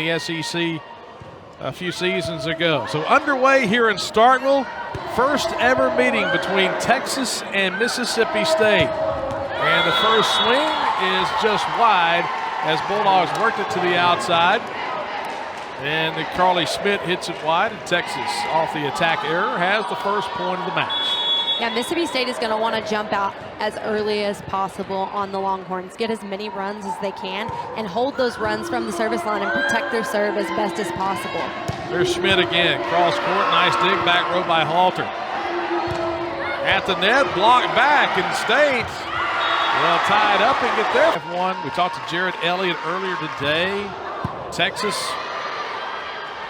the SEC a few seasons ago. So underway here in Starkville, first ever meeting between Texas and Mississippi State. And the first swing is just wide as Bulldogs worked it to the outside. And Carly Schmidt hits it wide, and Texas, off the attack error, has the first point of the match. Yeah, Mississippi State is going to want to jump out as early as possible on the Longhorns, get as many runs as they can, and hold those runs from the service line and protect their serve as best as possible. There's Schmidt again, cross court, nice dig, back row by Halter. At the net, blocked back, and State will tie it up and get there. One, we talked to Jared Elliott earlier today. Texas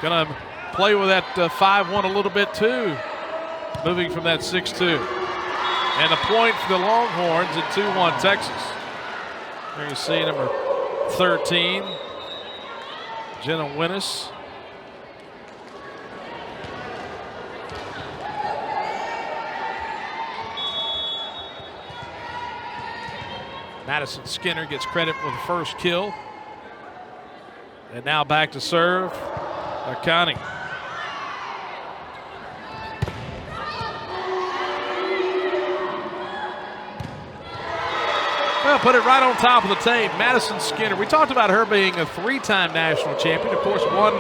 gonna play with that 5-1 a little bit too, moving from that 6-2. And a point for the Longhorns at 2-1 Texas. There you see number 13, Jenna Winnis. Madison Skinner gets credit for the first kill. And now back to serve, Connie. Well, put it right on top of the tape. Madison Skinner. We talked about her being a 3-time national champion. Of course, won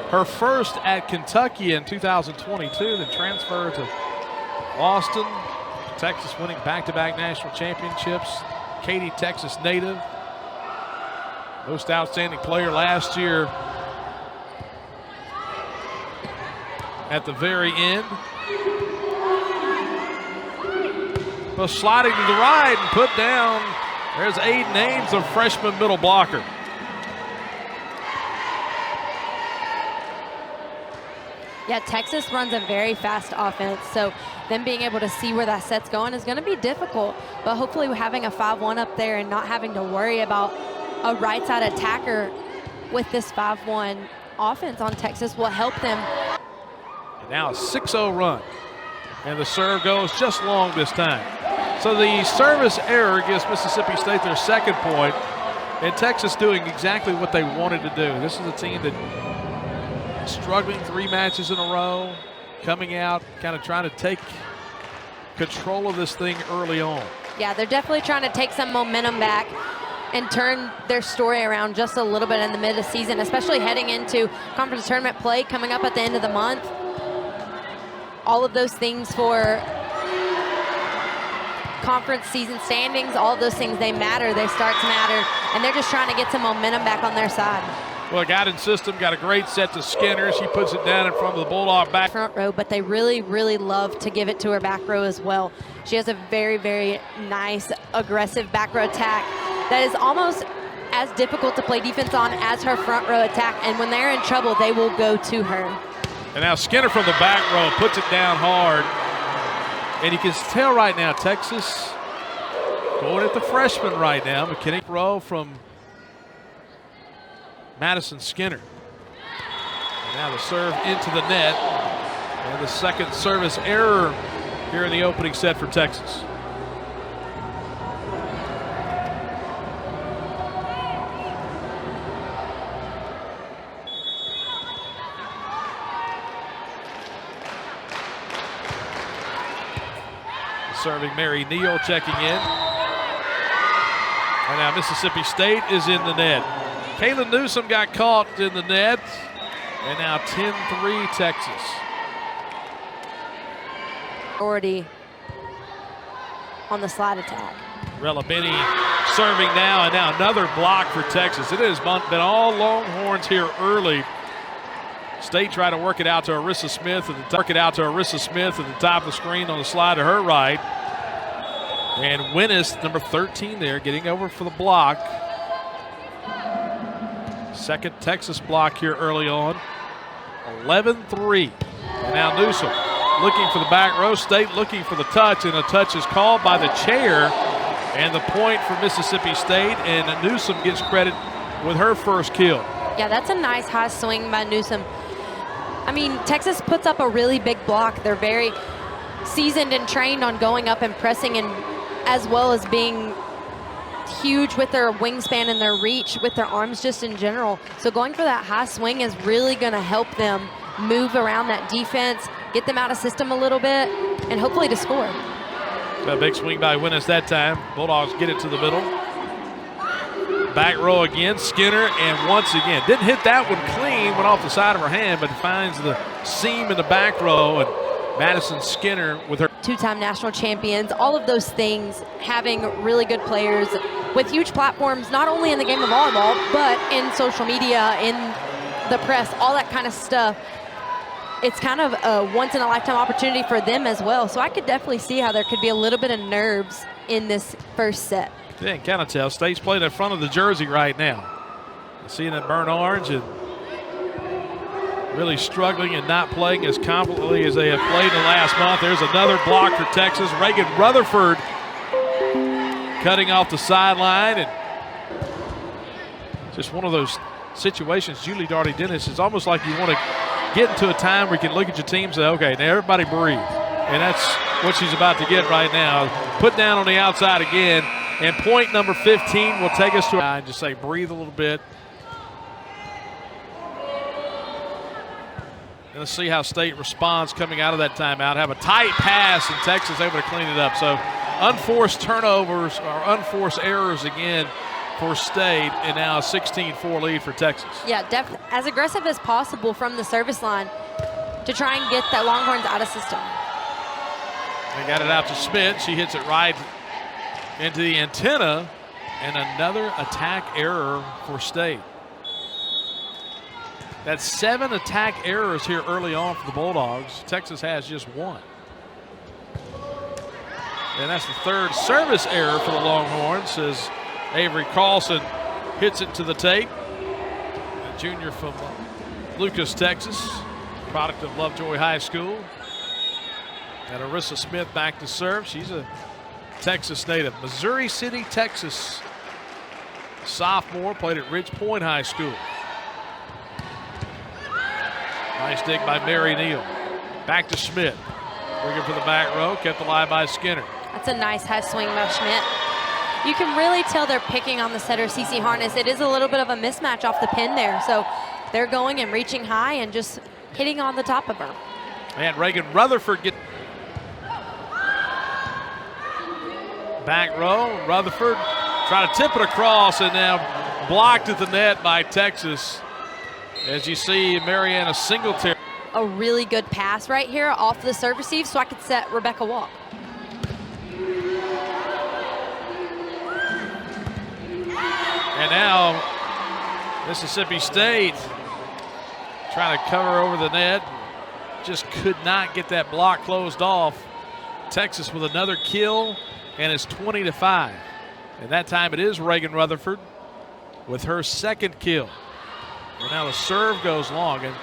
her first at Kentucky in 2022, then transferred to Austin. Texas winning back-to-back national championships. Katy, Texas native. Most outstanding player last year at the very end. Well, sliding to the right and put down. There's Aiden Ames, a freshman middle blocker. Yeah, Texas runs a very fast offense, so them being able to see where that set's going is going to be difficult. But hopefully having a 5-1 up there and not having to worry about a right side attacker with this 5-1 offense on Texas will help them. And now a 6-0 run. And the serve goes just long this time. So the service error gives Mississippi State their second point, and Texas doing exactly what they wanted to do. This is a team that is struggling 3 matches in a row, coming out, kind of trying to take control of this thing early on. Yeah, they're definitely trying to take some momentum back and turn their story around just a little bit in the mid of the season, especially heading into conference tournament play coming up at the end of the month. All of those things for conference season standings, all of those things, they matter, they start to matter, and they're just trying to get some momentum back on their side. Well, guidance system got a great set to Skinner. She puts it down in front of the Bulldog back front row, but they really, really love to give it to her back row as well. She has a very, very nice, aggressive back row attack that is almost as difficult to play defense on as her front row attack, and when they're in trouble, they will go to her. And now Skinner from the back row puts it down hard. And you can tell right now, Texas going at the freshman right now. McKinney row from Madison Skinner. And now the serve into the net. And the second service error here in the opening set for Texas. Serving Mary Neal checking in. And now Mississippi State is in the net. Kaylin Newsom got caught in the net. And now 10-3 Texas. Already on the slide attack. Relabini serving now, and now another block for Texas. It has been all Longhorns here early. State trying to work it out to Arissa Smith at the top of the screen on the slide to her right. And Winnis, number 13 there, getting over for the block. Second Texas block here early on. 11-3. And now Newsom looking for the back row. State looking for the touch, and a touch is called by the chair. And the point for Mississippi State, and Newsom gets credit with her first kill. Yeah, that's a nice high swing by Newsom. I mean, Texas puts up a really big block. They're very seasoned and trained on going up and pressing, and as well as being huge with their wingspan and their reach, with their arms just in general. So going for that high swing is really going to help them move around that defense, get them out of system a little bit, and hopefully to score. A big swing by Winnes that time. Bulldogs get it to the middle. Back row again, Skinner, and once again, didn't hit that one clean, went off the side of her hand, but finds the seam in the back row, and Madison Skinner with her. Two-time national champions, all of those things, having really good players with huge platforms, not only in the game of volleyball, but in social media, in the press, all that kind of stuff. It's kind of a once-in-a-lifetime opportunity for them as well. So I could definitely see how there could be a little bit of nerves in this first set. Yeah, can kind of tell. State's playing in front of the jersey right now. Seeing that burnt orange and really struggling and not playing as competently as they have played in the last month. There's another block for Texas. Reagan Rutherford cutting off the sideline, and just one of those situations, Julie Darty Dennis, it's almost like you want to get into a time where you can look at your team and say, okay, now everybody breathe. And that's what she's about to get right now. Put down on the outside again. And point number 15 will take us to and just say, breathe a little bit. And let's see how State responds coming out of that timeout. Have a tight pass, and Texas able to clean it up. So unforced turnovers or unforced errors again for State, and now a 16-4 lead for Texas. Yeah, definitely as aggressive as possible from the service line to try and get that Longhorns out of system. They got it out to Smith. She hits it right into the antenna, and another attack error for State. That's 7 attack errors here early on for the Bulldogs. Texas has just 1. And that's the 3rd service error for the Longhorns as Avery Carlson hits it to the tape. A junior from Lucas, Texas, product of Lovejoy High School. And Arissa Smith back to serve. She's a Texas native. Missouri City, Texas sophomore, played at Ridge Point High School. Nice dig by Mary Neal. Back to Schmidt. Looking for the back row, kept alive by Skinner. That's a nice high swing by Schmidt. You can really tell they're picking on the setter, CC Harness. It is a little bit of a mismatch off the pin there. So they're going and reaching high and just hitting on the top of her. And Reagan Rutherford get back row. Rutherford trying to tip it across, and now blocked at the net by Texas. As you see, Mariana Singletary. A really good pass right here off the serve receive, so I could set Rebecca Walk. And now Mississippi State trying to cover over the net. Just could not get that block closed off. Texas with another kill, and it's 20-5. And that time it is Reagan Rutherford with her 2nd kill. And now the serve goes long, and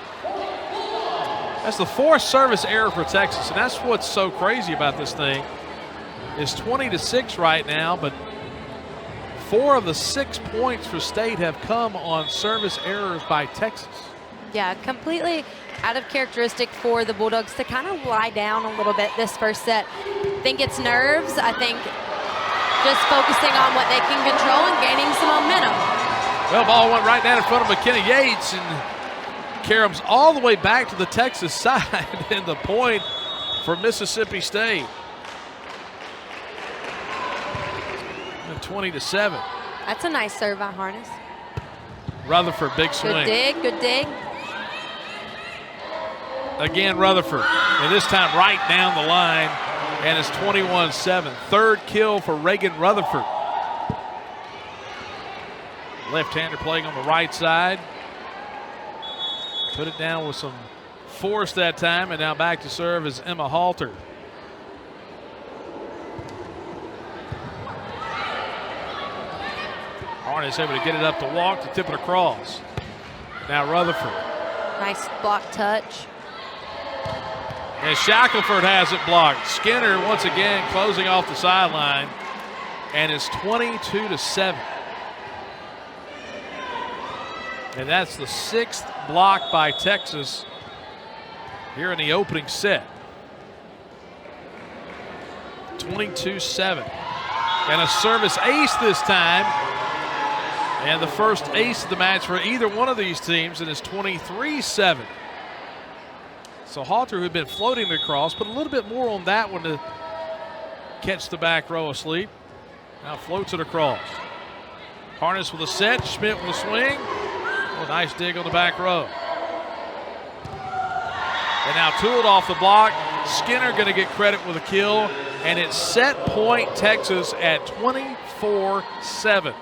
that's the 4th service error for Texas. And that's what's so crazy about this thing. It's 20-6 right now, but 4 of the 6 points for State have come on service errors by Texas. Yeah, completely out of characteristic for the Bulldogs to kind of lie down a little bit this first set. I think it's nerves. I think just focusing on what they can control and gaining some momentum. Well, ball went right down in front of McKenna Yates, and caroms all the way back to the Texas side, and the point for Mississippi State. 20-7. That's a nice serve by Harness. Rutherford, big swing. Good dig, good dig. Again, Rutherford, and this time right down the line, and it's 21-7. 3rd kill for Reagan Rutherford. Left-hander playing on the right side. Put it down with some force that time, and now back to serve is Emma Halter. Harness able to get it up to Walk to tip it across. Now Rutherford. Nice block touch. And Shackelford has it blocked. Skinner once again closing off the sideline, and it's 22-7. And that's the 6th block by Texas here in the opening set. 22-7. And a service ace this time. And the first ace of the match for either one of these teams, and it's 23-7. So Halter, who'd been floating across, put a little bit more on that one to catch the back row asleep. Now floats it across. Harness with a set, Schmidt with a swing. Oh, nice dig on the back row. And now tooled off the block. Skinner going to get credit with a kill. And it's set point Texas at 24-7.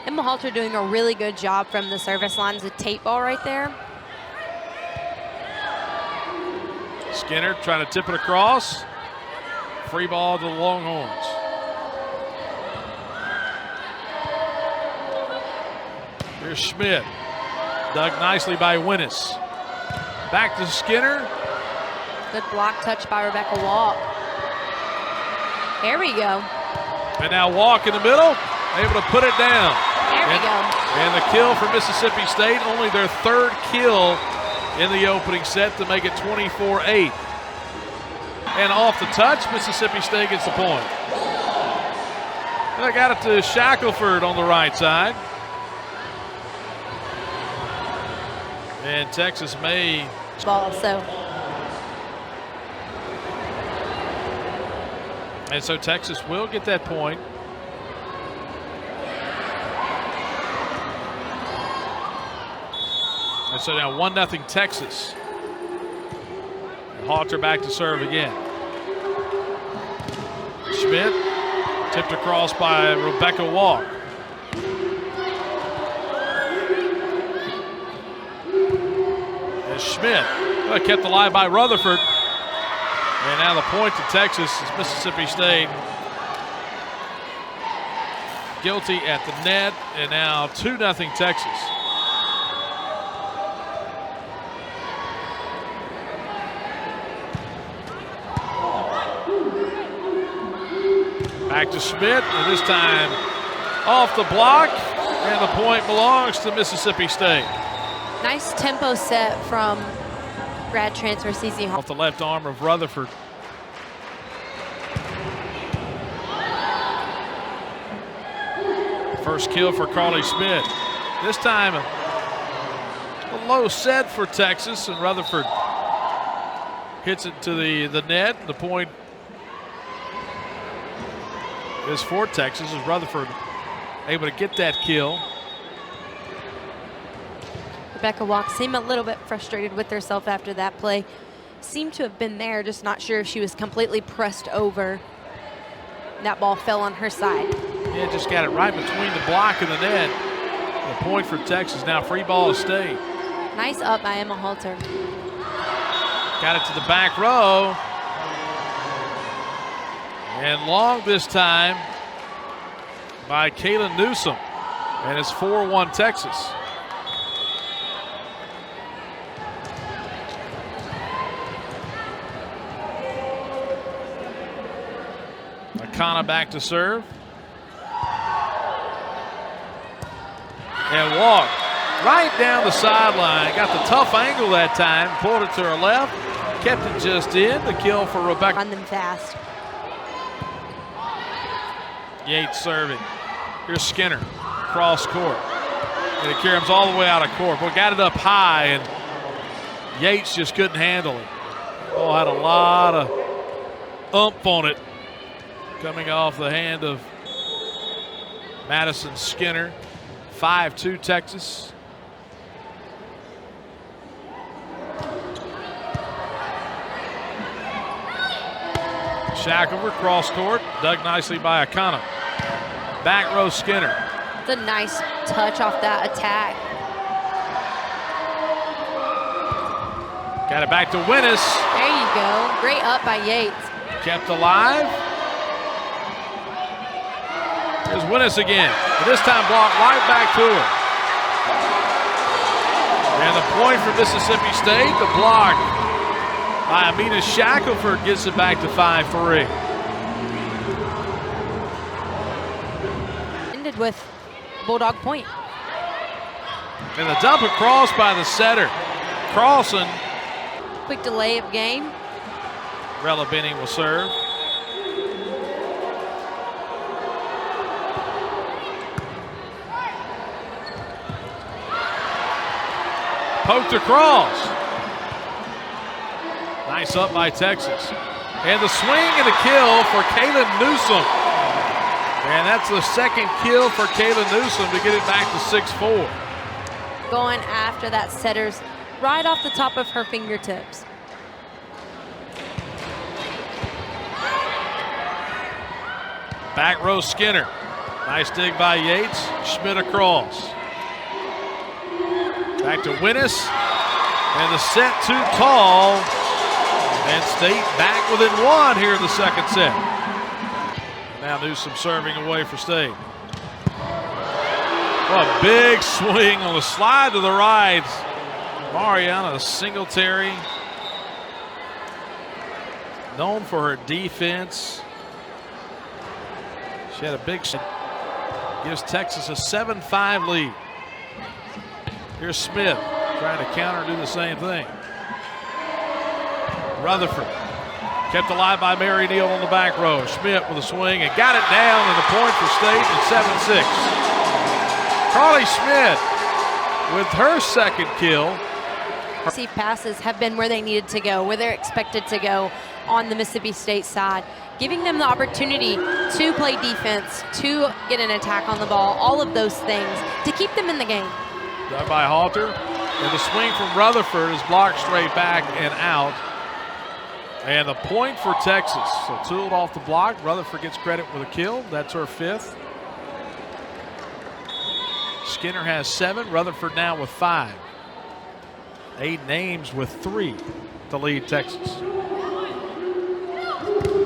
Emma Halter doing a really good job from the service line. It's a tape ball right there. Skinner trying to tip it across. Free ball to the Longhorns. Here's Schmidt. Dug nicely by Winnis. Back to Skinner. Good block touch by Rebecca Walk. There we go. And now Walk in the middle, able to put it down. There we go. And the kill for Mississippi State, only their third kill in the opening set to make it 24-8. And off the touch, Mississippi State gets the point. And I got it to Shackelford on the right side. And Texas may ball, so Texas will get that point. And so now 1-0 Texas. Halter back to serve again. Schmidt tipped across by Rebecca Walk. And Schmidt kept alive by Rutherford. And now the point to Texas is Mississippi State. Guilty at the net, and now 2-0 Texas. Back to Schmidt, and this time off the block, and the point belongs to Mississippi State. Nice tempo set from grad transfer CC Hall. Off the left arm of Rutherford. First kill for Carly Schmidt. This time a low set for Texas, and Rutherford hits it to the net. The point is for Texas, as Rutherford able to get that kill. Rebecca Walk seemed a little bit frustrated with herself after that play. Seemed to have been there, just not sure if she was completely pressed over. That ball fell on her side. Yeah, just got it right between the block and the net. The point for Texas, now free ball to State. Nice up by Emma Halter. Got it to the back row. And long this time by Kaylin Newsom. And it's 4-1 Texas. Akana back to serve. And Walk right down the sideline. Got the tough angle that time. Pulled it to her left. Kept it just in. The kill for Rebecca. Run them fast. Yates serving. Here's Skinner. Cross court. And it carries him all the way out of court. But got it up high, and Yates just couldn't handle it. Oh, had a lot of oomph on it. Coming off the hand of Madison Skinner. 5-2 Texas. Shackelford cross court, dug nicely by Akana. Back row Skinner. It's a nice touch off that attack. Got it back to Winnis. There you go. Great up by Yates. Kept alive. Here's Winnis again. But this time blocked right back to her. And the point for Mississippi State, the block by Amina Shackelford gets it back to 5-3. Ended with Bulldog point. And the dump across by the setter. Carlson. Quick delay of game. Rella Benning will serve. Poked across. Nice up by Texas. And the swing and the kill for Kaylin Newsom. And that's the second kill for Kaylin Newsom to get it back to 6-4. Going after that setter's right off the top of her fingertips. Back row Skinner. Nice dig by Yates. Schmidt across. Back to Winnis. And the set too tall. And State back within one here in the second set. Now Newsom serving away for State. What a big swing on the slide to the right. Mariana Singletary, known for her defense. She had a big shot. Gives Texas a 7-5 lead. Here's Smith trying to counter and do the same thing. Rutherford kept alive by Mary Neal on the back row. Schmidt with a swing and got it down, and the point for State at 7-6. Carly Schmidt with her second kill. Receive passes have been where they needed to go, where they're expected to go on the Mississippi State side, giving them the opportunity to play defense, to get an attack on the ball, all of those things to keep them in the game. Done by Halter, and the swing from Rutherford is blocked straight back and out. And the point for Texas. So Tooled off the block. Rutherford gets credit with a kill. That's her fifth. Skinner has 7. Rutherford now with 5. 8 names with 3 to lead Texas.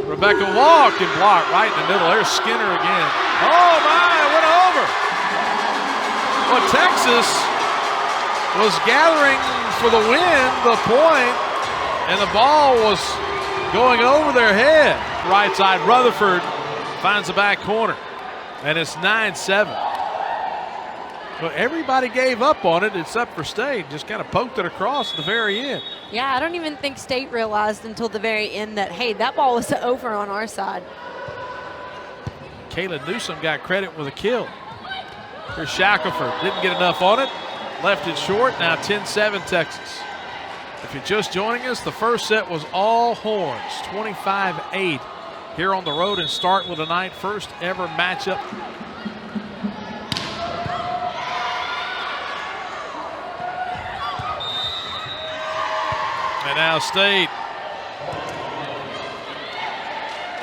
Rebecca Walk and block right in the middle. There's Skinner again. Oh my, it went over. Well, Texas was gathering for the win, the point, and the ball was going over their head. Right side, Rutherford finds the back corner, and it's 9-7. But everybody gave up on it except for State. Just kind of poked it across at the very end. Yeah, I don't even think State realized until the very end that, hey, that ball was over on our side. Kaylin Newsom got credit with a kill. Here's Shackelford. Didn't get enough on it. Left it short. Now 10-7 Texas. If you're just joining us, the first set was all horns. 25-8 here on the road in Starkville tonight. First ever matchup. And now State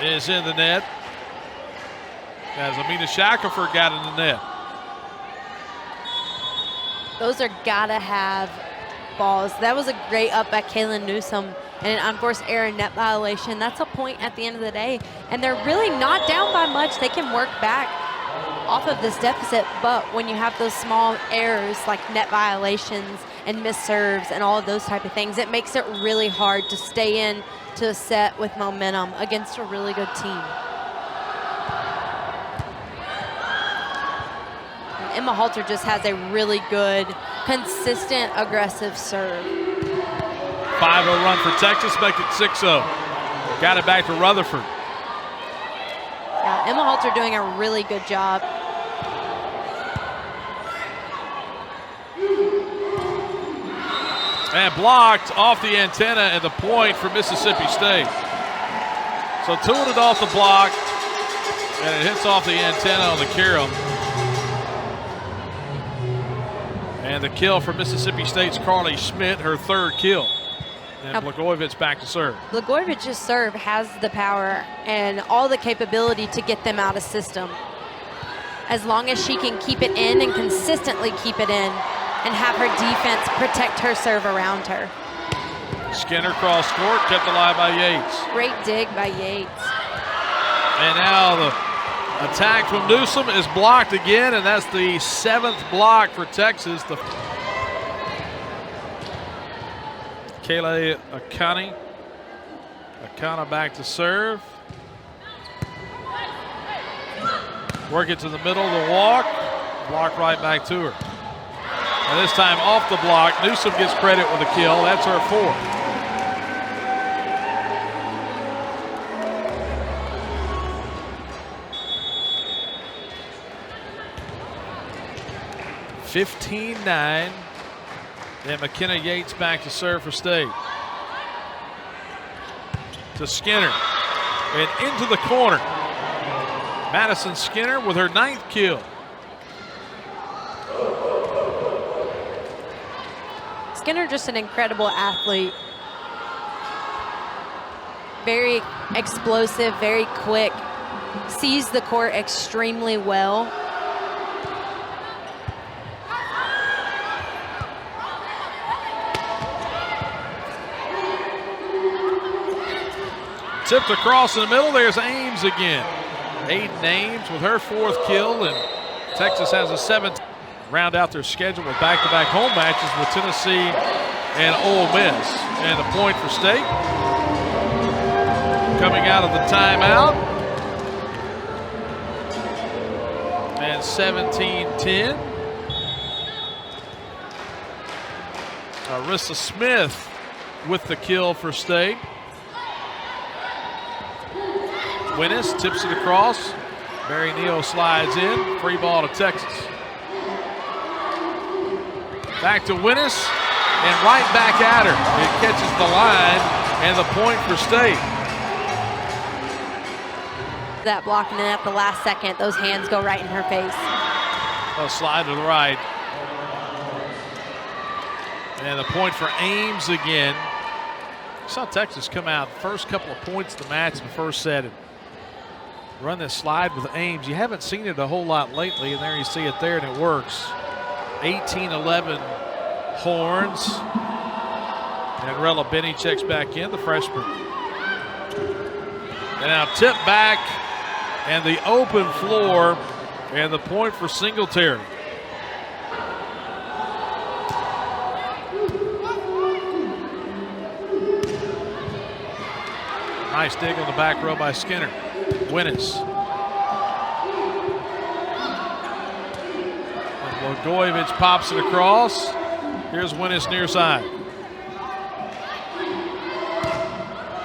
is in the net as Amina Shackelford got in the net. Those are gotta have balls. That was a great up by Kaylin Newsom and an unforced error net violation. That's a point at the end of the day. And they're really not down by much. They can work back off of this deficit, but when you have those small errors like net violations and missed serves and all of those type of things, it makes it really hard to stay in to a set with momentum against a really good team. And Emma Halter just has a really good, consistent, aggressive serve. 5-0 run for Texas, make it 6-0. Got it back to Rutherford. Yeah, Emma Halter doing a really good job. And blocked off the antenna and the point for Mississippi State. So Tooled it off the block, and it hits off the antenna on the carom. And the kill for Mississippi State's Carly Schmidt, her third kill. And Blagojevich back to serve. Blagojevich's serve has the power and all the capability to get them out of system. As long as she can keep it in and consistently keep it in and have her defense protect her serve around her. Skinner cross court, kept alive by Yates. Great dig by Yates. And now the attack from Newsom is blocked again, and that's the 7th block for Texas. Kayla Akani. Akana back to serve. Work it to the middle, the walk. Block right back to her. And this time off the block, Newsom gets credit with a kill. That's her 4th. And McKenna Yates back to serve for State. To Skinner. And into the corner. Madison Skinner with her 9th kill. Skinner just an incredible athlete. Very explosive, very quick. Sees the court extremely well. Tipped across in the middle. There's Ames again. Aiden Ames with her 4th kill, and Texas has a 7th. Round out their schedule with back-to-back home matches with Tennessee and Ole Miss. And the point for State. Coming out of the timeout. And 17-10. Arissa Smith with the kill for State. Winnis tips it across. Barry Neal slides in. Free ball to Texas. Back to Winnis and right back at her. It catches the line and the point for State. That block, and then at the last second, those hands go right in her face. A slide to the right. And the point for Ames again. Saw Texas come out first couple of points of the match in the first set and run this slide with Ames. You haven't seen it a whole lot lately, and there you see it there, and it works. 18-11 Horns. And Rella Benny checks back in, the freshman. And now tip back, and the open floor, and the point for Singletary. Nice dig on the back row by Skinner. Winnis. And Blagojevich pops it across. Here's Winnis near side.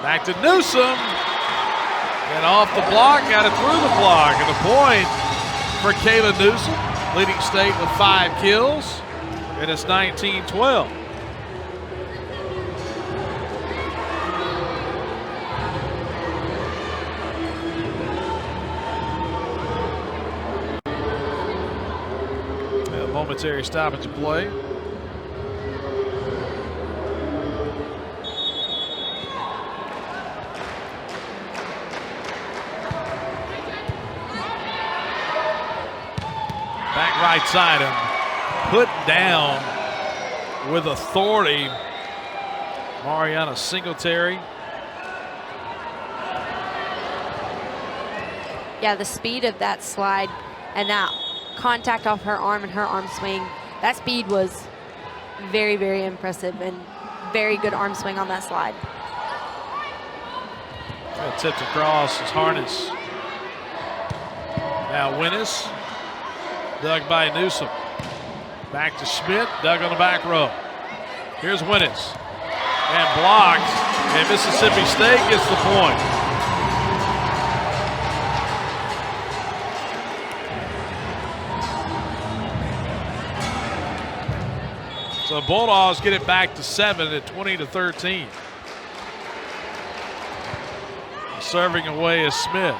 Back to Newsom. And off the block, got it through the block. And the point for Kayla Newsom, leading State with 5 kills. And it's 19-12. Momentary stoppage of play. Back right side him. Put down with authority. Mariana Singletary. Yeah, the speed of that slide and that contact off her arm and her arm swing, that speed was very, very impressive, and very good arm swing on that slide. Tipped across is Harness. Now Winnis, dug by Newsom. Back to Schmidt, dug on the back row. Here's Winnis, and blocked, and Mississippi State gets the point. So the Bulldogs get it back to 7 at 20-13. Serving away is Smith.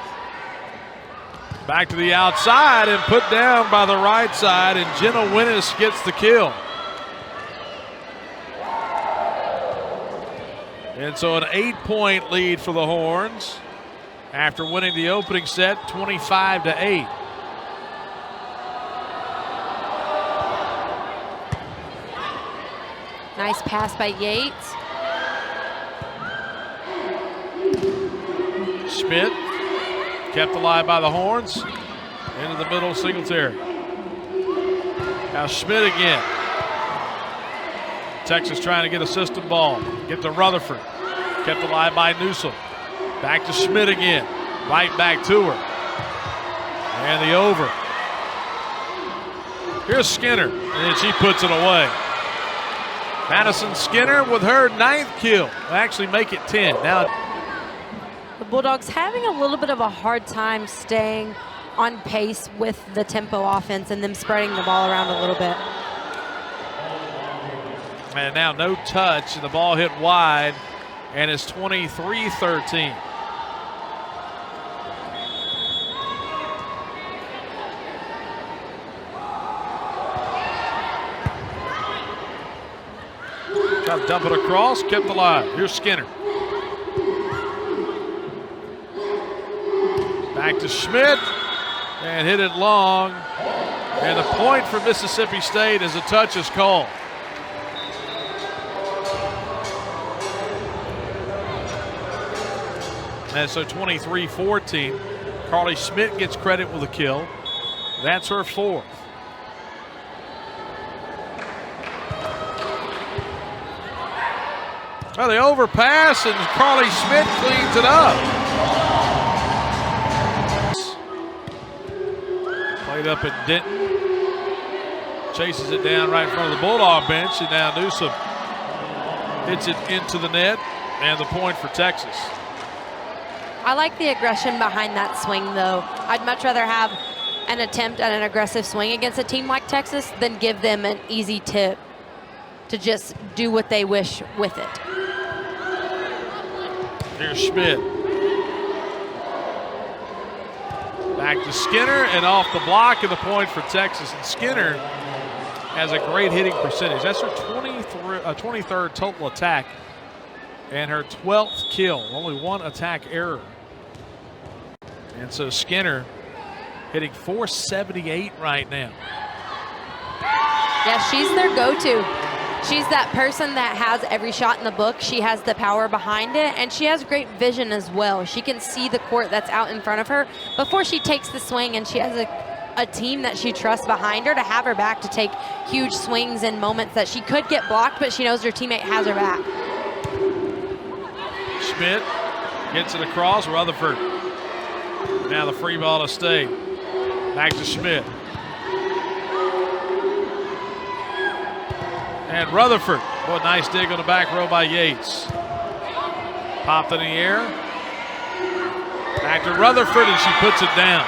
Back to the outside and put down by the right side, and Jenna Winnis gets the kill. And so an 8-point lead for the Horns after winning the opening set 25-8. Nice pass by Yates. Schmidt kept alive by the Horns. Into the middle, Singletary. Now Schmidt again. Texas trying to get a system ball. Get to Rutherford. Kept alive by Newsom. Back to Schmidt again. Right back to her. And the over. Here's Skinner, and she puts it away. Madison Skinner with her 9th kill. Actually make it 10. Now the Bulldogs having a little bit of a hard time staying on pace with the tempo offense and them spreading the ball around a little bit. And now no touch, and the ball hit wide, and it's 23-13. Try to dump it across, kept alive. Here's Skinner. Back to Schmidt, and hit it long. And the point for Mississippi State as a touch is called. And so 23-14. Carly Schmidt gets credit with a kill. That's her fourth. Well, the overpass, and Carly Schmidt cleans it up. Played up at Denton. Chases it down right in front of the Bulldog bench, and now Newsom hits it into the net, and the point for Texas. I like the aggression behind that swing, though. I'd much rather have an attempt at an aggressive swing against a team like Texas than give them an easy tip to just do what they wish with it. Here's Schmidt. Back to Skinner, and off the block, and the point for Texas. And Skinner has a great hitting percentage. That's her 23rd total attack and her 12th kill. Only one attack error. And so Skinner hitting .478 right now. Yeah, she's their go-to. She's that person that has every shot in the book. She has the power behind it, and she has great vision as well. She can see the court that's out in front of her before she takes the swing, and she has a team that she trusts behind her to have her back to take huge swings in moments that she could get blocked, but she knows her teammate has her back. Schmidt gets it across. Rutherford. Now the free ball to State. Back to Schmidt. And Rutherford. Boy, nice dig on the back row by Yates. Popped in the air. Back to Rutherford, and she puts it down.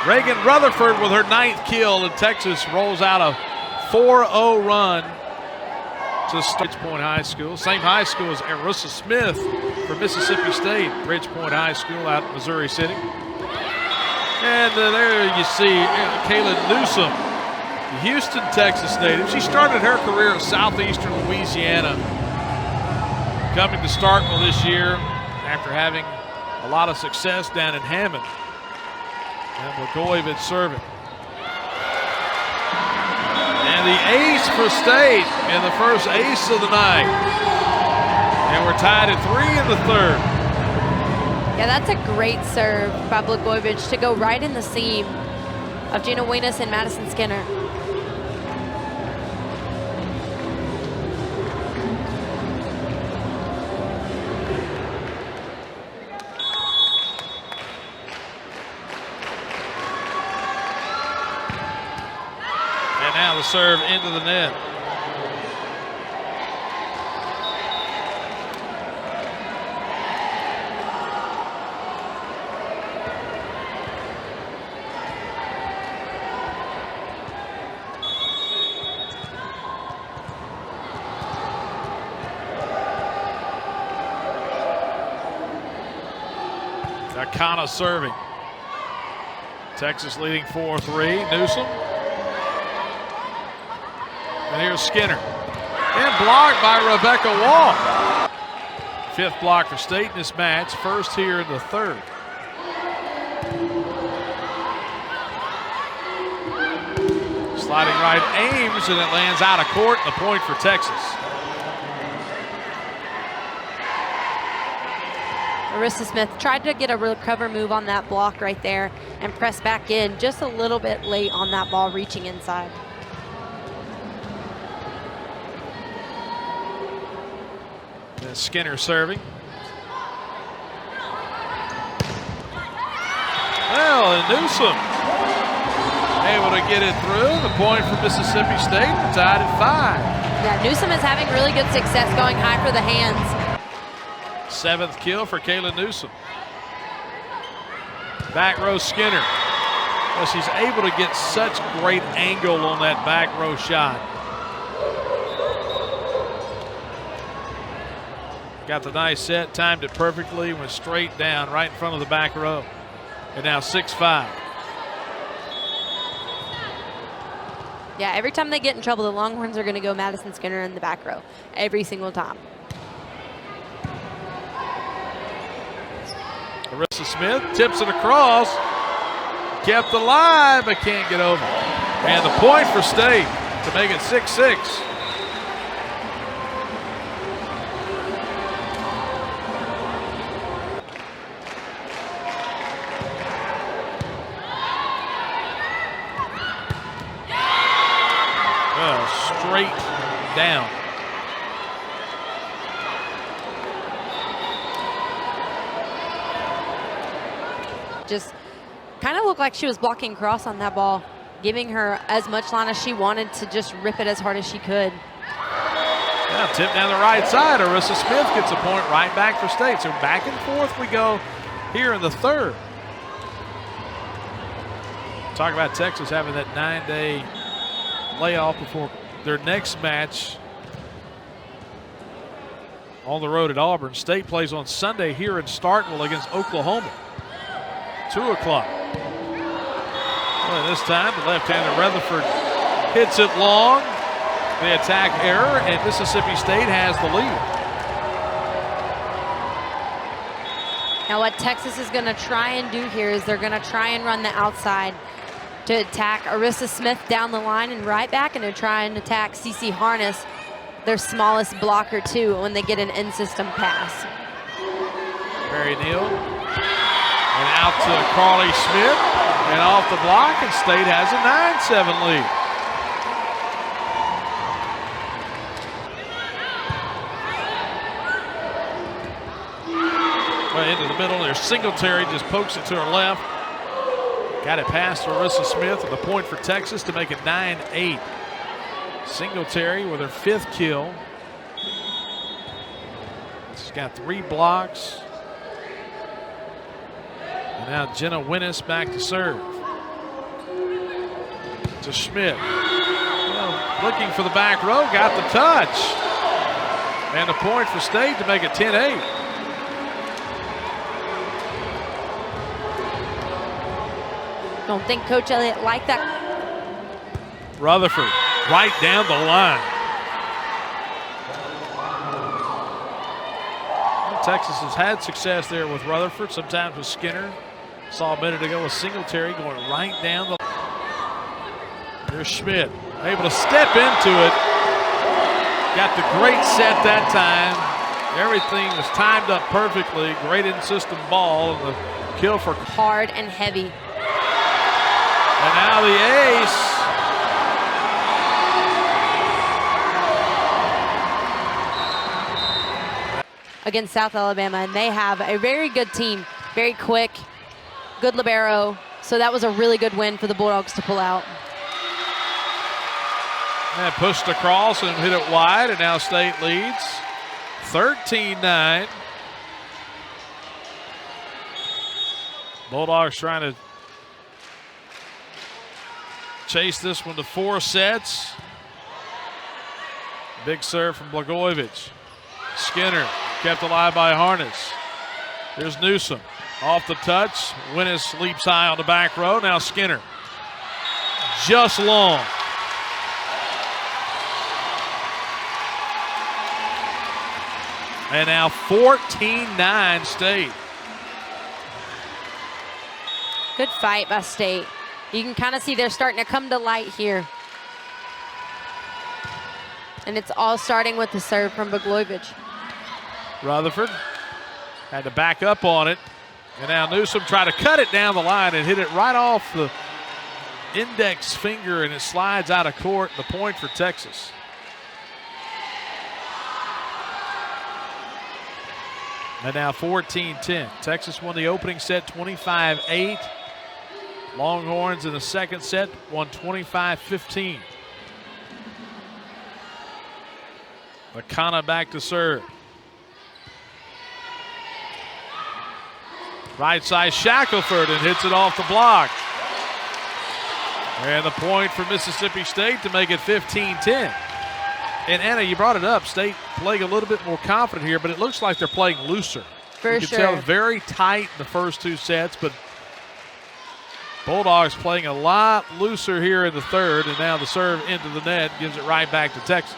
Reagan Rutherford with her 9th kill, and Texas rolls out a 4-0 run to Bridgepoint High School. Same high school as Arissa Smith for Mississippi State. Bridgepoint High School out in Missouri City. And there you see Kaylin Newsom, the Houston, Texas native. She started her career at Southeastern Louisiana, coming to Starkville this year after having a lot of success down in Hammond. And Blagojevich serving. And the ace for State, and the first ace of the night. And we're tied at 3 in the third. Yeah, that's a great serve by Blagojevich to go right in the seam of Gina Wenas and Madison Skinner. And now the serve into the net. Akana serving. Texas leading 4-3. Newsom. And here's Skinner. And blocked by Rebecca Wall. 5th block for State in this match. First here in the third. Sliding right aims, and it lands out of court. The point for Texas. Arissa Smith tried to get a recover move on that block right there and press back in just a little bit late on that ball reaching inside. And Skinner serving. Well, and Newsom able to get it through. The point for Mississippi State. We're tied at 5. Yeah, Newsom is having really good success going high for the hands. 7th kill for Kaylin Newsom. Back row Skinner. Well, she's able to get such great angle on that back row shot. got the nice set, timed it perfectly, went straight down right in front of the back row. And now 6-5. Yeah, every time they get in trouble, the Longhorns are going to go Madison Skinner in the back row. Every single time. Arissa Smith tips it across. Kept alive, but can't get over. And the point for State to make it 6-6. Straight down. Just kind of looked like she was blocking cross on that ball, giving her as much line as she wanted to just rip it as hard as she could. Yeah, tip down the right side. Arissa Smith gets a point right back for State. So back and forth we go here in the third. Talk about Texas having that 9-day layoff before their next match on the road at Auburn. State plays on Sunday here in Starkville against Oklahoma. 2 o'clock. Well, this time the left-hander Rutherford hits it long. The attack error, and Mississippi State has the lead. Now what Texas is going to try and do here is they're going to try and run the outside to attack Arissa Smith down the line and right back, and to try and attack CeCe Harness, their smallest blocker too, when they get an in-system pass. Mary Neal, and out to Carly Smith, and off the block, and State has a 9-7 lead. Well, into the middle, there's Singletary, just pokes it to her left. Got it past Arissa Smith, and the point for Texas to make it 9-8. Singletary with her 5th kill. She's got 3 blocks. And now Jenna Winnis back to serve. To Schmidt. Well, looking for the back row, got the touch. And the point for State to make it 10-8. Don't think Coach Elliott liked that. Rutherford right down the line. Well, Texas has had success there with Rutherford, sometimes with Skinner. Saw a minute ago with Singletary going right down the line. Here's Schmidt, able to step into it. Got the great set that time. Everything was timed up perfectly. Great in-system ball, and the kill for hard and heavy. And now the ace. Against South Alabama, and they have a very good team, very quick, good libero. So that was a really good win for the Bulldogs to pull out. And pushed across and hit it wide, and now State leads 13-9. Bulldogs trying to chase this one to 4 sets. Big serve from Blagojevich. Skinner kept alive by Harness. Here's Newsom off the touch. Winnis leaps high on the back row. Now Skinner just long. And now 14-9 State. Good fight by State. You can kind of see they're starting to come to light here. And it's all starting with the serve from Blagojevich. Rutherford had to back up on it. And now Newsom tried to cut it down the line and hit it right off the index finger, and it slides out of court. The point for Texas. And now 14-10. Texas won the opening set 25-8. Longhorns in the second set won 25-15. McConnell back to serve. Right side Shackelford, and hits it off the block. And the point for Mississippi State to make it 15-10. And Anna, you brought it up. State playing a little bit more confident here, but it looks like they're playing looser. For you can sure. tell very tight in the first 2 sets, but Bulldogs playing a lot looser here in the third, and now the serve into the net gives it right back to Texas.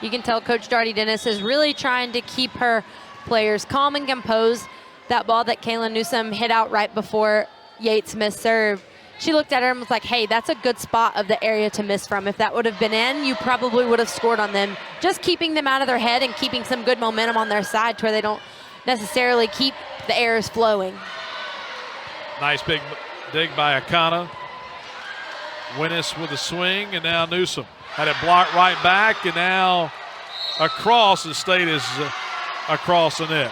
You can tell Coach Darty Dennis is really trying to keep her players calm and composed. That ball that Kaylin Newsom hit out right before Yates missed serve, she looked at her and was like, hey, that's a good spot of the area to miss from. If that would have been in, you probably would have scored on them. Just keeping them out of their head and keeping some good momentum on their side to where they don't necessarily keep the errors flowing. Nice big dig by Akana. Winnis with a swing, and now Newsom. Had it blocked right back, and now across, the State is across the net.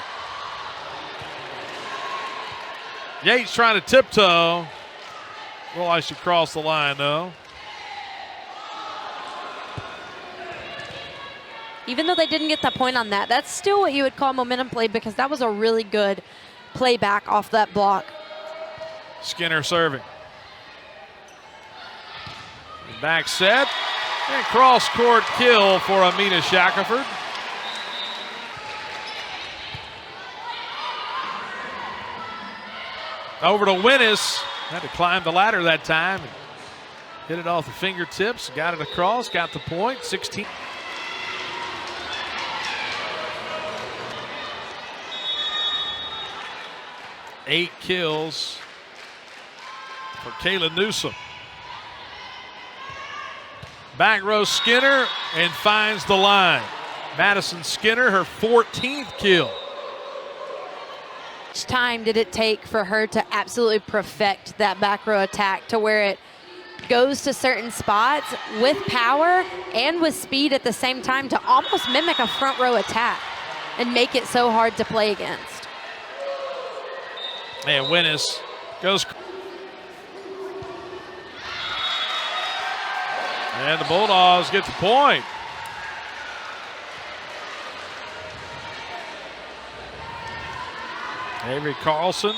Yates trying to tiptoe. Well, I should cross the line, though. Even though they didn't get that point on that, that's still what you would call momentum play, because that was a really good play back off that block. Skinner serving. Back set. And cross-court kill for Amina Shackelford. Over to Winnis. Had to climb the ladder that time. Hit it off the fingertips. Got it across. Got the point. 16. Eight kills for Kaylin Newsom. Back row Skinner and finds the line. Madison Skinner, her 14th kill. How much time did it take for her to absolutely perfect that back row attack to where it goes to certain spots with power and with speed at the same time to almost mimic a front row attack and make it so hard to play against? And Winnis goes. And the Bulldogs get the point. Avery Carlson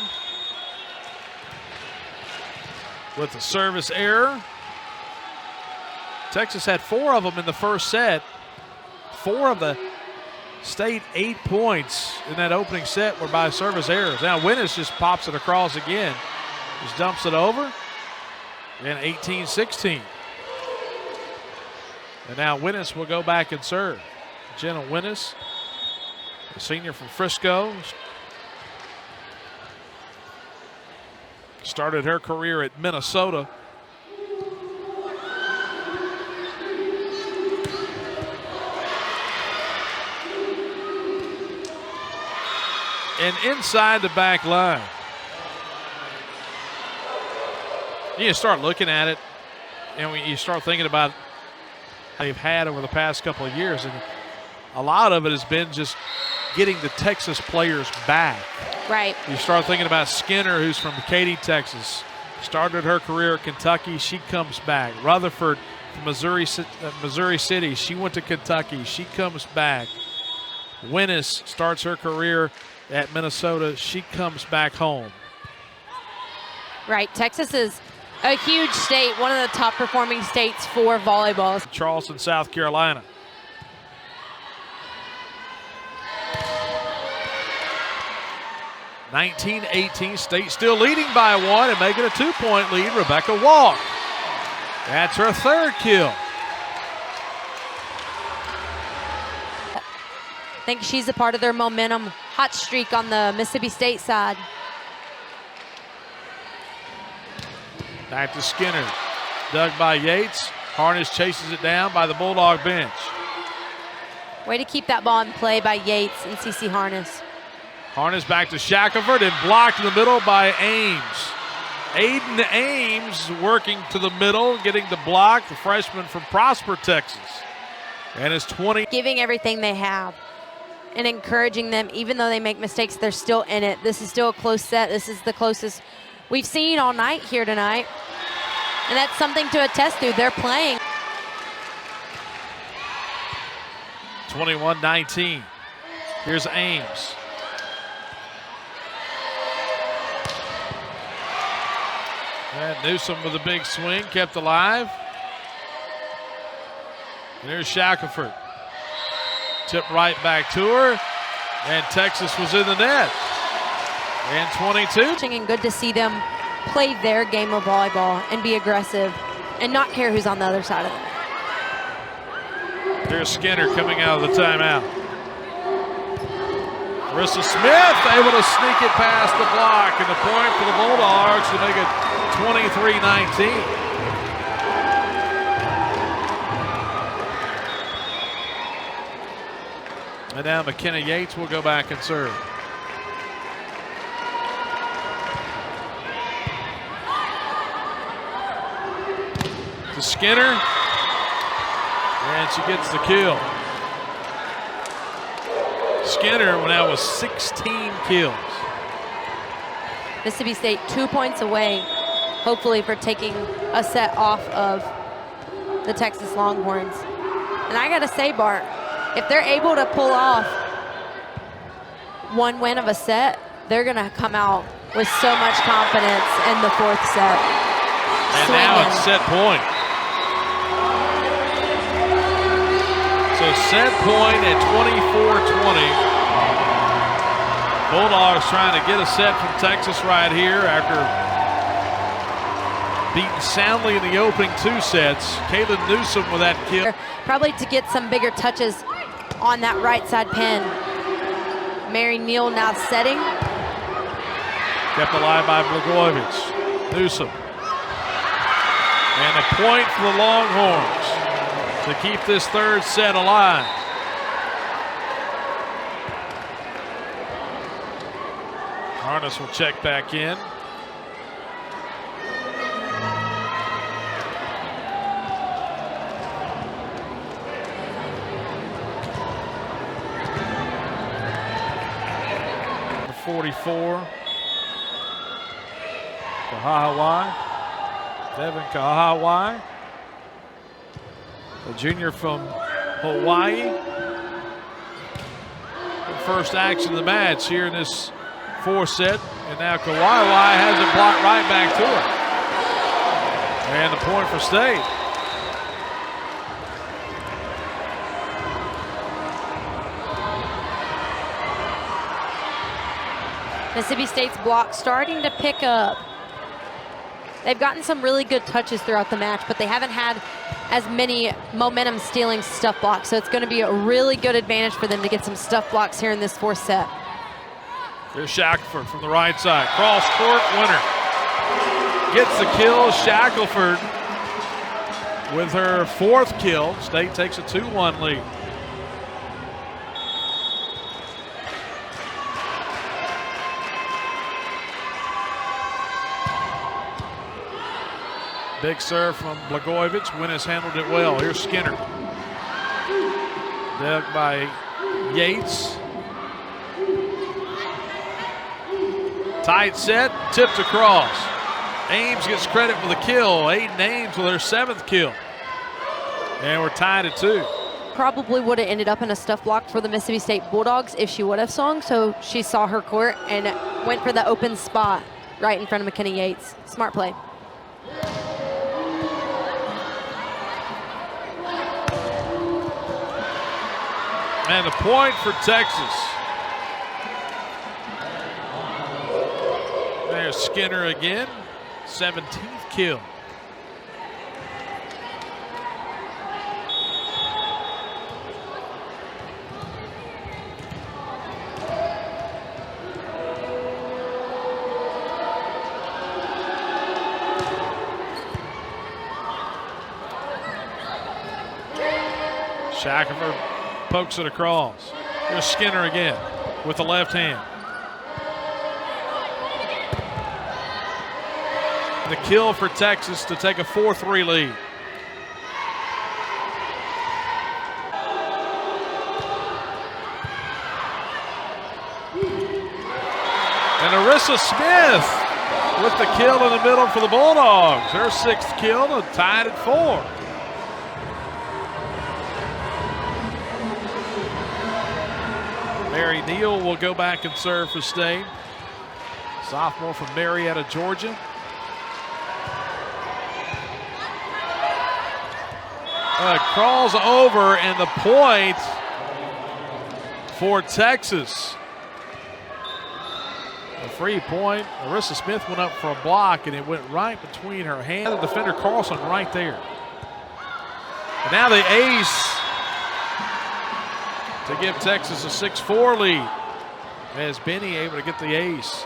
with the service error. Texas had 4 of them in the first set. 4 of the State 8 points in that opening set were by service errors. Now Winnis just pops it across again. Just dumps it over. And 18-16. And now Winnis will go back and serve. Jenna Winnis, a senior from Frisco. Started her career at Minnesota. And inside the back line. You start looking at it, and when you start thinking about they've had over the past couple of years, and a lot of it has been just getting the Texas players back. Right. You start thinking about Skinner, who's from Katy, Texas. Started her career at Kentucky. She comes back. Rutherford from Missouri City. She went to Kentucky. She comes back. Winnis starts her career at Minnesota. She comes back home. Right. Texas is a huge state, one of the top performing states for volleyball. Charleston, South Carolina. (19-18) State still leading by 1 and making a 2-point lead. Rebecca Walk. That's her 3rd kill. I think she's a part of their momentum hot streak on the Mississippi State side. Back to Skinner. Dug by Yates. Harness chases it down by the Bulldog bench. Way to keep that ball in play by Yates and CeCe Harness. Harness back to Shackelford and blocked in the middle by Ames. Aiden Ames working to the middle, getting the block, the freshman from Prosper, Texas. And it's 20. Giving everything they have and encouraging them, even though they make mistakes, they're still in it. This is still a close set. This is the closest we've seen all night here tonight. And that's something to attest to. They're playing. 21-19. Here's Ames. And Newsom with a big swing, kept alive. And there's Shackelford. Tip right back to her. And Texas was in the net. And 22. And good to see them play their game of volleyball and be aggressive and not care who's on the other side of them. There's Skinner coming out of the timeout. Marissa Smith able to sneak it past the block, and the point for the Bulldogs to make it 23-19. And now McKenna Yates will go back and serve. To Skinner, and she gets the kill. Skinner now with 16 kills. Mississippi State 2 points away, hopefully, for taking a set off of the Texas Longhorns. And I gotta say, Bart, if they're able to pull off one win of a set, they're gonna come out with so much confidence in the fourth set. And now it's set point. So set point at 24-20. Bulldogs trying to get a set from Texas right here after beaten soundly in the opening 2 sets. Kaylin Newsom with that kill. Probably to get some bigger touches on that right side pin. Mary Neal now setting. Kept alive by Blagojevich. Newsom. And a point for the Longhorns to keep this third set alive. Harness will check back in. Number 44, Kahahawai, Devin Kahahawai. A junior from Hawaii. The first action of the match here in this 4th set. And now Kawaiwai has it blocked right back to her. And the point for State. Mississippi State's block starting to pick up. They've gotten some really good touches throughout the match, but they haven't had as many momentum stealing stuff blocks. So it's going to be a really good advantage for them to get some stuff blocks here in this 4th set. There's Shackelford from the right side. Cross court winner. Gets the kill. Shackelford with her 4th kill. State takes a 2-1 lead. Big serve from Blagojevich. Winnes handled it well. Here's Skinner. Dug by Yates. Tight set, tipped across. Ames gets credit for the kill. Aiden Ames with her 7th kill. And we're tied at 2. Probably would have ended up in a stuff block for the Mississippi State Bulldogs if she would have swung. So she saw her court and went for the open spot right in front of McKenna Yates. Smart play. And a point for Texas. There's Skinner again, 17th kill. Shackelford pokes it across. Here's Skinner again with the left hand. The kill for Texas to take a 4-3 lead. And Arissa Smith with the kill in the middle for the Bulldogs. Her 6th kill and tied at 4. Mary Neal will go back and serve for State. Sophomore from Marietta, Georgia. Crawls over, and the point for Texas. A free point. Marissa Smith went up for a block, and it went right between her hands. The defender Carlson right there. And now the ace to give Texas a 6-4 lead. As Benny able to get the ace.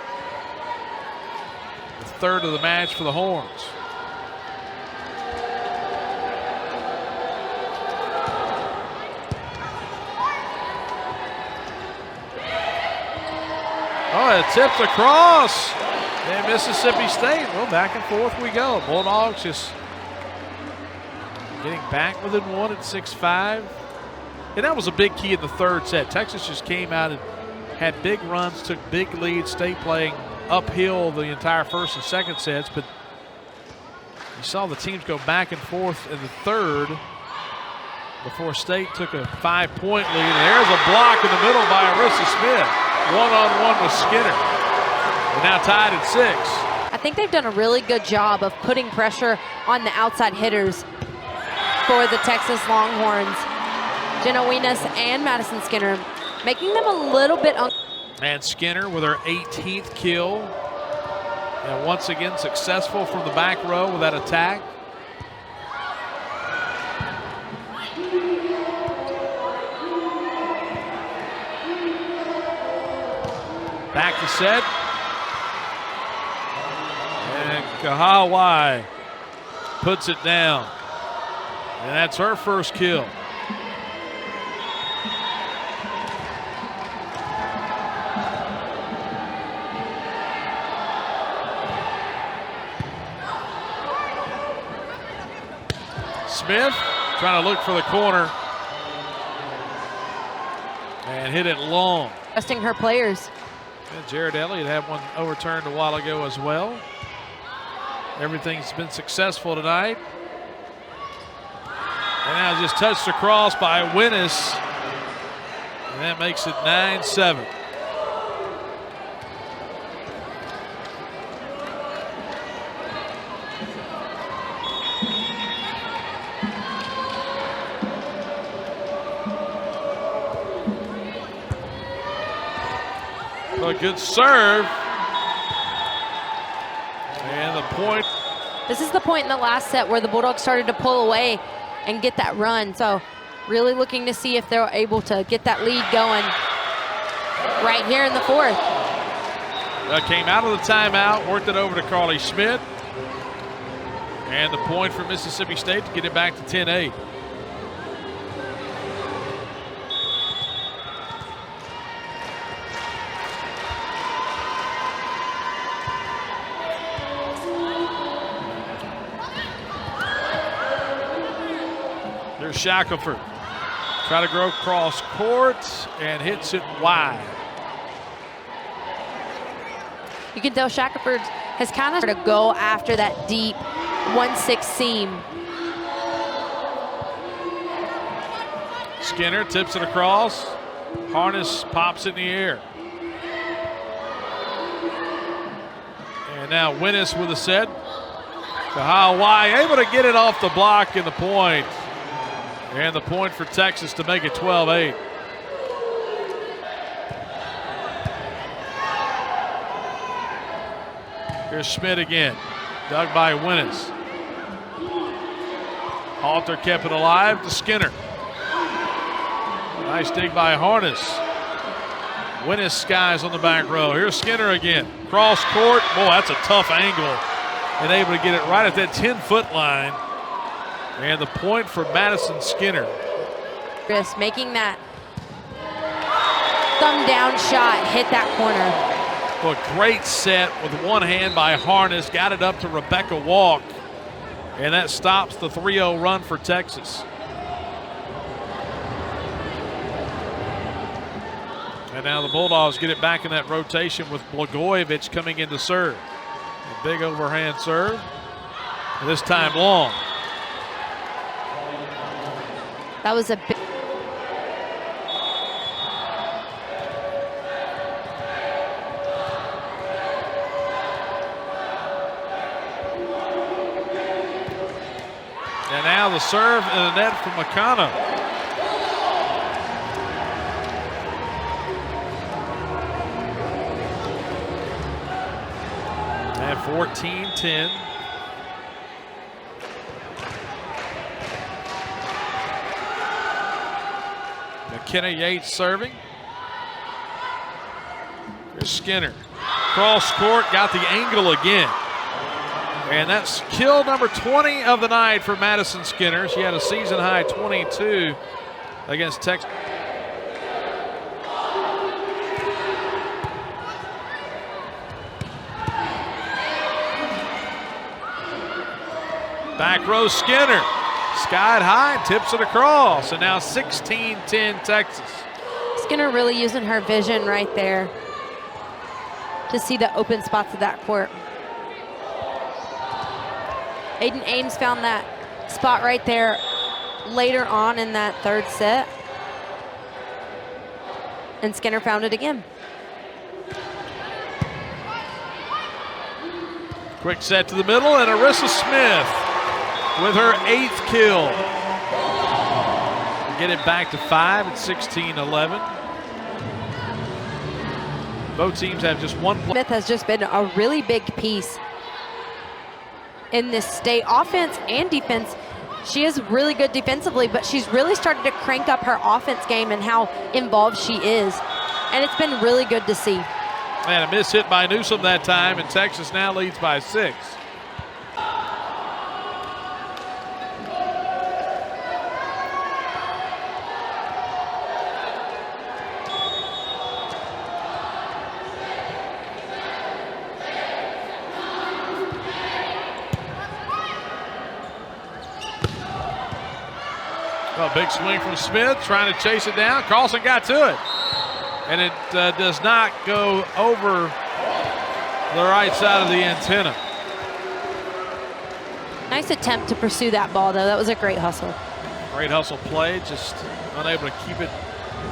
The third of the match for the Horns. Oh, it tips across. And Mississippi State, well, back and forth we go. Bulldogs just getting back within one at 6-5. And that was a big key in the third set. Texas just came out and had big runs, took big leads, State playing uphill the entire first and second sets, but you saw the teams go back and forth in the third before State took a 5-point lead. And there's a block in the middle by Arissa Smith. One-on-one with Skinner. We're now tied at 6. I think they've done a really good job of putting pressure on the outside hitters for the Texas Longhorns. Jenna Weenus and Madison Skinner, making them a little bit and Skinner with her 18th kill. And once again successful from the back row with that attack. Back to set. And Kahawai puts it down. And that's her first kill. Smith trying to look for the corner and hit it long. Trusting her players. And Jared Elliott had one overturned a while ago as well. Everything's been successful tonight. And now just touched across by Weenus. And that makes it 9-7. A good serve. And the point. This is the point in the last set where the Bulldogs started to pull away and get that run. So really looking to see if they're able to get that lead going right here in the fourth. Came out of the timeout, worked it over to Carly Schmidt. And the point for Mississippi State to get it back to 10-8. There's Shackelford. Try to go cross court and hits it wide. You can tell Shackelford has kind of to go after that deep 1-6 seam. Skinner tips it across. Harness pops in the air. And now Weenus with a set. Kahawai able to get it off the block in the point. And the point for Texas to make it 12-8. Here's Schmidt again. Dug by Weenus. Halter kept it alive to Skinner. Nice dig by Harness. Weenus skies on the back row. Here's Skinner again. Cross court. Boy, that's a tough angle. And able to get it right at that 10-foot line. And the point for Madison Skinner. Chris making that thumb down shot hit that corner. Well, great set with one hand by Harness. Got it up to Rebecca Walk. And that stops the 3-0 run for Texas. And now the Bulldogs get it back in that rotation with Blagojevich coming in to serve. A big overhand serve. And this time long. That was a big. And now the serve in the net from Makano. And 14-10. McKenna Yates serving. Here's Skinner. Cross court, got the angle again. And that's kill number 20 of the night for Madison Skinner. She had a season high 22 against Texas. Back row Skinner. Skied high, tips it across. And now 16-10 Texas. Skinner really using her vision right there to see the open spots of that court. Aiden Ames found that spot right there later on in that third set. And Skinner found it again. Quick set to the middle, and Arissa Smith with her 8th kill. Get it back to 5 at 16-11. Both teams have just one play. Smith has just been a really big piece in this state offense and defense. She is really good defensively, but she's really started to crank up her offense game and how involved she is. And it's been really good to see. And a miss hit by Newsom that time, and Texas now leads by 6. A big swing from Smith, trying to chase it down. Carlson got to it. And it does not go over the right side of the antenna. Nice attempt to pursue that ball, though. That was a great hustle. Great hustle play, just unable to keep it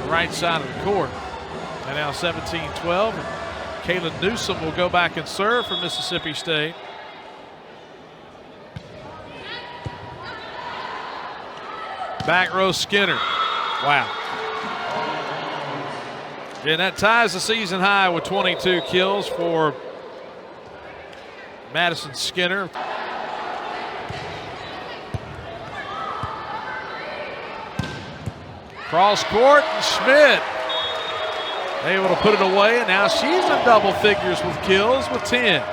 the right side of the court. And now 17-12. Kaylin Newsom will go back and serve for Mississippi State. Back row Skinner. Wow. And that ties the season high with 22 kills for Madison Skinner. Cross court, and Schmidt able to put it away, and now she's in double figures with kills with 10.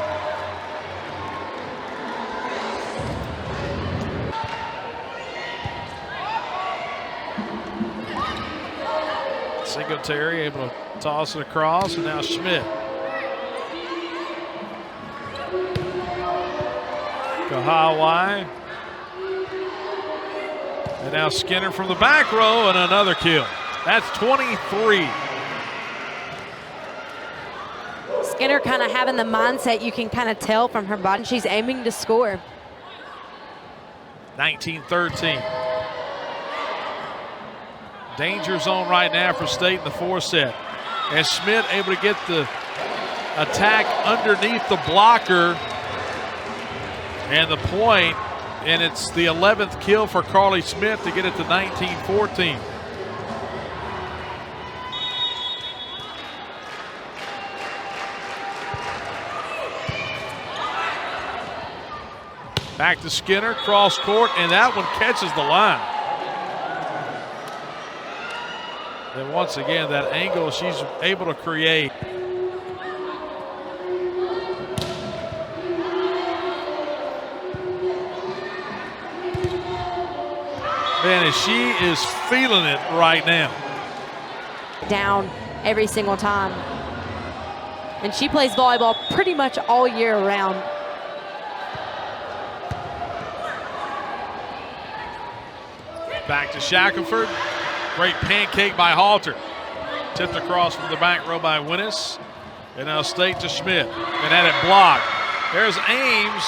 Singletary able to toss it across, and now Schmidt. Kahawai. And now Skinner from the back row, and another kill. That's 23. Skinner kind of having the mindset you can kind of tell from her body. She's aiming to score. 19-13. Danger zone right now for State in the 4th set. And Schmidt able to get the attack underneath the blocker. And the point, and it's the 11th kill for Carly Smith to get it to 19-14. Back to Skinner, cross court, and that one catches the line. And once again, that angle she's able to create. Man, she is feeling it right now. Down every single time. And she plays volleyball pretty much all year round. Back to Shackelford. Great pancake by Halter. Tipped across from the back row by Winnis. And now State to Schmidt. And had it blocked. There's Ames.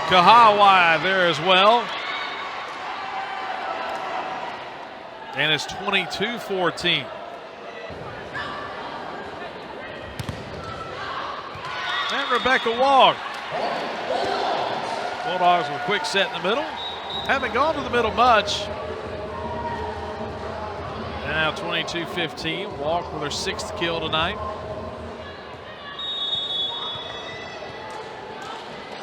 Kahawai there as well. And it's 22-14. And Rebecca Wog. Bulldogs with a quick set in the middle. Haven't gone to the middle much. Now 22-15. Walk with her 6th kill tonight.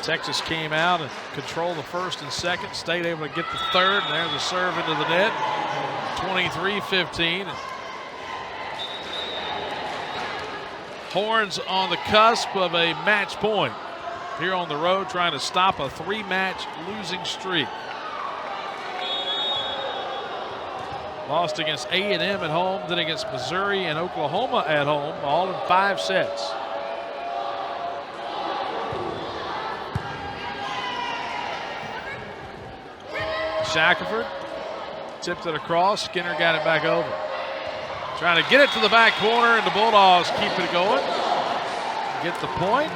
Texas came out and controlled the 1st and 2nd. State able to get the 3rd, and there's a serve into the net. 23-15. Horns on the cusp of a match point here on the road, trying to stop a 3-match losing streak. Lost against A&M at home, then against Missouri and Oklahoma at home, all in 5 sets. Shackelford tipped it across. Skinner got it back over. Trying to get it to the back corner, and the Bulldogs keep it going. Get the point.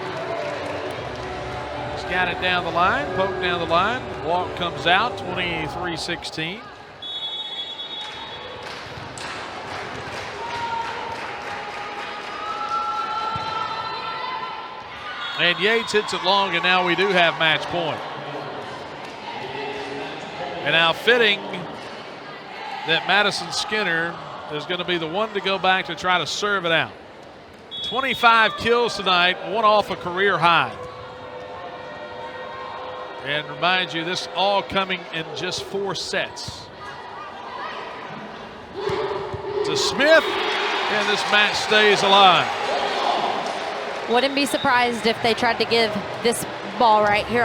He's got it down the line, poked down the line. Walk comes out, 23-16. And Yates hits it long, and now we do have match point. And now fitting that Madison Skinner is going to be the one to go back to try to serve it out. 25 kills tonight, one off a career high. And remind you, this all coming in just 4 sets. To Smith, and this match stays alive. Wouldn't be surprised if they tried to give this ball right here